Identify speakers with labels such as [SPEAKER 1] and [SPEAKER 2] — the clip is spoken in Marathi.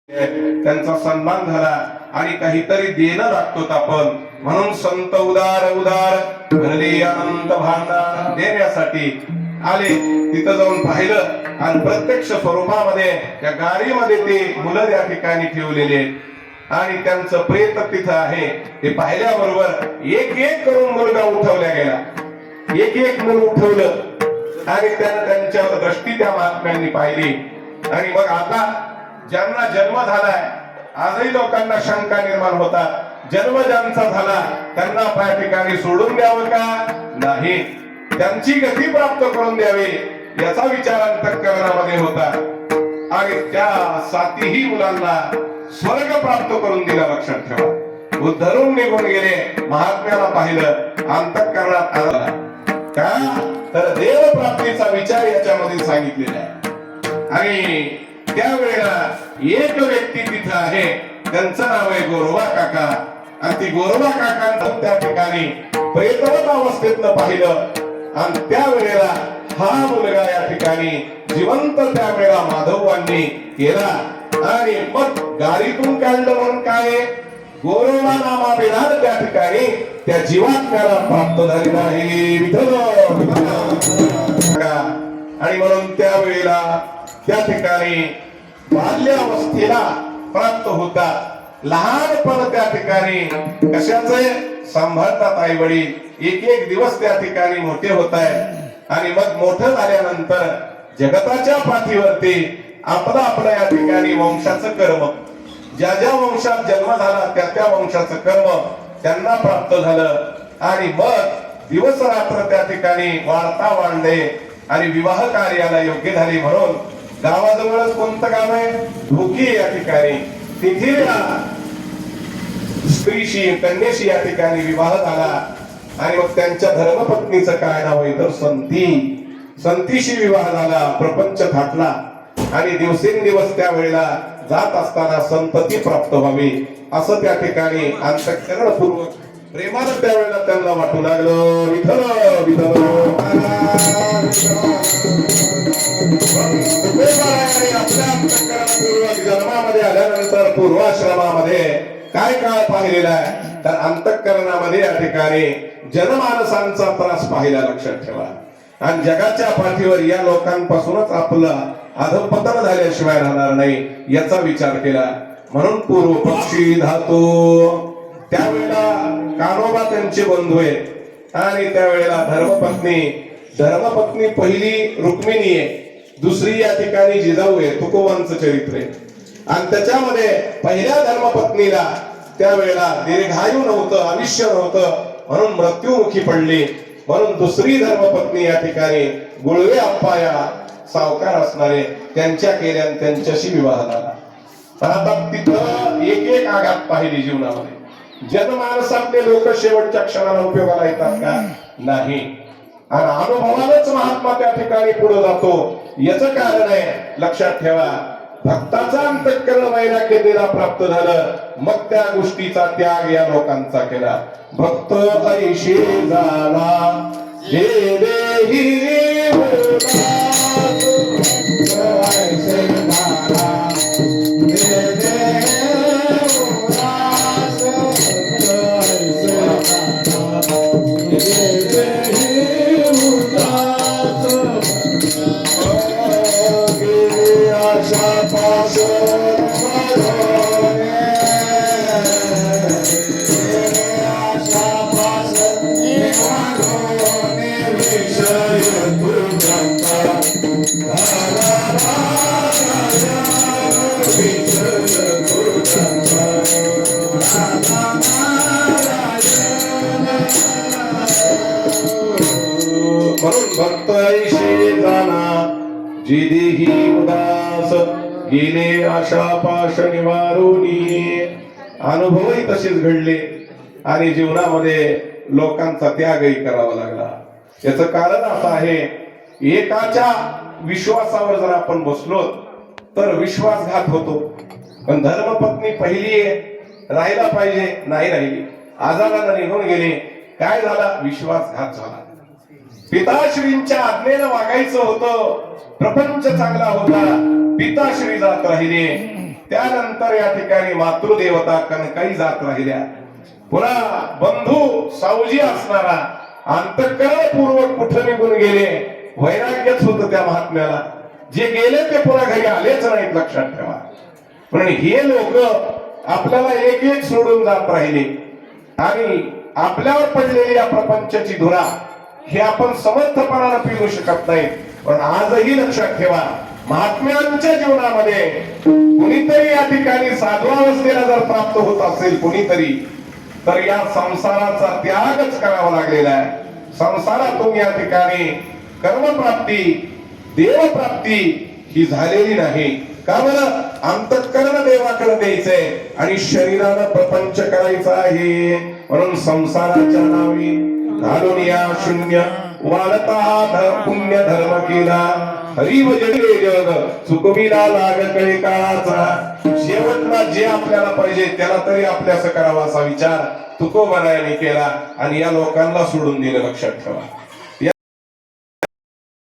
[SPEAKER 1] त्यांचा सन्मान झाला आणि काहीतरी देणं लागतो आपण, म्हणून संत उदार उदार भरले अनंत भांडार देण्यासाठी आले. तिथं जाऊन पाहिलं आणि प्रत्यक्ष स्वरूपामध्ये त्या गाडीमध्ये ते मुलं त्या ठिकाणी ठेवलेले आणि त्यांचं प्रेत तिथं आहे. ते पाहिल्याबरोबर एक एक करून मुलगा उठवला गेला, एक एक मुलं उठवलं आणि त्यानं त्यांच्या दृष्टी त्या महात्म्यांनी पाहिली. आणि मग आता ज्यांना जन्म झालाय, आजही लोकांना शंका निर्माण होतात, जन्म ज्यांचा झाला त्यांना त्या ठिकाणी सोडून द्यावं का नाही, त्यांची गती प्राप्त करून द्यावी याचा विचार अंतःकरणामध्ये होता. आणि त्या सातीही मुलांना स्वर्ग प्राप्त करून दिला. लक्षात ठेवा, उद्धरून निघून गेले. महात्म्याला पाहिलं, अंतःकरणात आला का तर देव प्राप्तीचा विचार याच्यामध्ये सांगितलेला आहे. आणि त्यावेळेला एक व्यक्ती तिथं आहे, त्यांचं नाव आहे गोरोबा काका. आणि ती गोरोबा काका त्या ठिकाणी प्रेतवत अवस्थेतलं पाहिलं आणि त्यावेळेला हा मुलगा या ठिकाणी जिवंत त्यावेळेला माधवांनी केला. आणि मग गाडीतून काढलं म्हणून काय, गोरोबा नामा विधान त्या ठिकाणी त्या जीवात्म्याला प्राप्त झालेला आहे. आणि म्हणून त्यावेळेला त्या ठिकाणी बाल्यावस्थेला प्राप्त होता. लहानपण त्या ठिकाणी कशाचे सांभाळतात आई वडील, एक एक दिवस त्या ठिकाणी मोठे होत आहे. आणि मग मोठं झाल्यानंतर जगताच्या पाठीवरती आपलं आपलं या ठिकाणी वंशाचं कर्म, ज्या ज्या वंशात जन्म झाला त्या त्या वंशाचं कर्म त्यांना प्राप्त झालं. आणि मग दिवस रात्र त्या ठिकाणी वाढता वाढले आणि विवाह कार्याला योग्य झाली. म्हणून गावाजवळच कोणतं गाव आहे, ढोकी या ठिकाणी तिथे स्त्रीशी कन्याशी या ठिकाणी विवाह झाला. आणि मग त्यांच्या धर्मपत्नीचं काय नाव आहे तर संतीशी विवाह झाला. प्रपंच थाटला आणि दिवसेंदिवस त्यावेळेला जात असताना संतती प्राप्त व्हावी असं त्या ठिकाणी अंतःकरणपूर्वक प्रेमानं त्यावेळेला त्यांना वाटू लागलं. विठ्ठल विठ्ठल आपल्या अंतःकरणपूर्वक जन्मामध्ये आल्यानंतर पूर्वाश्रमामध्ये काय काळ पाहिलेला आहे तर अंतःकरणामध्ये या ठिकाणी जनमानसांचा त्रास पाहिला. लक्षात ठेवा. आणि जगाच्या पाठीवर या लोकांपासूनच आपलं अधपतन झाल्याशिवाय राहणार नाही याचा विचार केला. म्हणून पूर्व पक्षी धातू त्यावेळेला कान्होबा त्यांचे बंधू आहेत. आणि त्यावेळेला धर्मपत्नी पहिली रुक्मिणी आहे, दुसरी या ठिकाणी जिजाऊ आहे. तुकोबांचं चरित्र आहे. आणि त्याच्यामध्ये पहिल्या धर्मपत्नीला त्यावेळेला दीर्घायू नव्हतं, आयुष्य नव्हतं, म्हणून मृत्युमुखी पडली. म्हणून दुसरी धर्मपत्नी या ठिकाणी गुळवे अप्पा या सावकार असणारे त्यांच्या केल्या, त्यांच्याशी विवाह झाला. आता तिथं एक एक आघात पाहिली जीवनामध्ये. जनमानसातले लोक शेवटच्या क्षणाला उपयोगाला येतात का नाही. आणि अनुभवानच महात्मा त्या ठिकाणी पुढे जातो. याचं कारण आहे, लक्षात ठेवा, भक्ताचा अंतःकरण वैराग्यतेला प्राप्त झालं, मग त्या गोष्टीचा त्याग या लोकांचा केला. भक्त ऐशी झाला जे देही होता, ऐसे झाला जे देही होता, ऐसे देही होता. आशा पासून म्हणून भक्त ऐशी जाना जिदेही उदास, गेले आशा पाश निवारोनी. अनुभवही तसेच घडले आणि जीवनामध्ये लोकांचा त्यागही करावा लागला. याचं कारण असं आहे, एकाच्या विश्वासावर जर आपण बसलो तर विश्वासघात होतो. पण धर्मपत्नी पहिली राहायला पाहिजे, नाही राहिली, आजाराला निघून गेले. काय झाला, विश्वासघात झाला. पिताश्रींच्या आज्ञेनं वागायचं होतं, प्रपंच चांगला होता, पिताश्री जात राहिले. त्यानंतर या ठिकाणी मातृदेवता कणकाई जात राहिल्या. पुन्हा बंधू सावजी असणारा अंतःकरणपूर्वक कुठं निघून गेले, वैराग्यच होत त्या महात्म्याला. जे गेले ते पुन्हा घरी आलेच नाहीत, लक्षात ठेवा. पण हे लोक आपल्याला एक एक सोडून जात राहिले आणि आपल्यावर पडलेली या प्रपंचाची धुरा हे आपण समर्थपणानं पिळू शकत नाही. पण आजही लक्षात ठेवा, महात्म्यांच्या जीवनामध्ये कुणीतरी या ठिकाणी साधवावस्थेला जर प्राप्त होत असेल कुणीतरी, तर या संसाराचा त्यागच करावा लागलेला आहे. संसारातून या ठिकाणी कर्मप्राप्ती, देवप्राप्ती ही झालेली नाही. का बरं? अंतःकरण देवाकडे द्यायचंय आणि शरीरानं प्रपंच करायचा आहे. म्हणून संसाराच्या नावी घालून या शून्य वाढता पुण्य धर्म केला. हरिव जडले जग चुकविला लाग कळे काळाचा. शेवटला जे आपल्याला पाहिजे त्याला तरी आपल्यास करावा असा विचार तुकोबरायाने केला आणि या लोकांना सोडून दिलं. लक्षात ठेवा.